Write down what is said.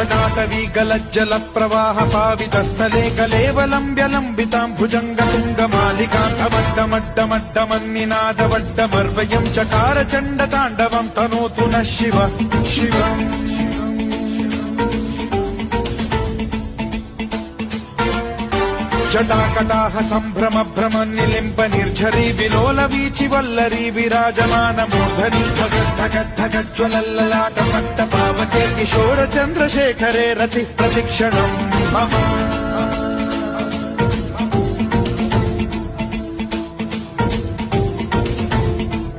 जटाटवीगलज्जल प्रवाह पावितस्थले कलेवलम्ब्य लम्बितां भुजङ्गतुङ्गमालिकान्तमड्डमड्डमड्डमन्निनादवड्डमर्वयं चकार चण्डताण्डवं तनोतु नः शिव शिव जटाकटाह सम्भ्रम भ्रम निलिम्ब निर्झरी विलोल वीचि वल्लरी विराजमान मूर्धनि धगद्धगद्धगज्ज्वलल्ललाट पट्ट पावके किशोर चन्द्रशेखरे रति प्रतिक्षणम् मम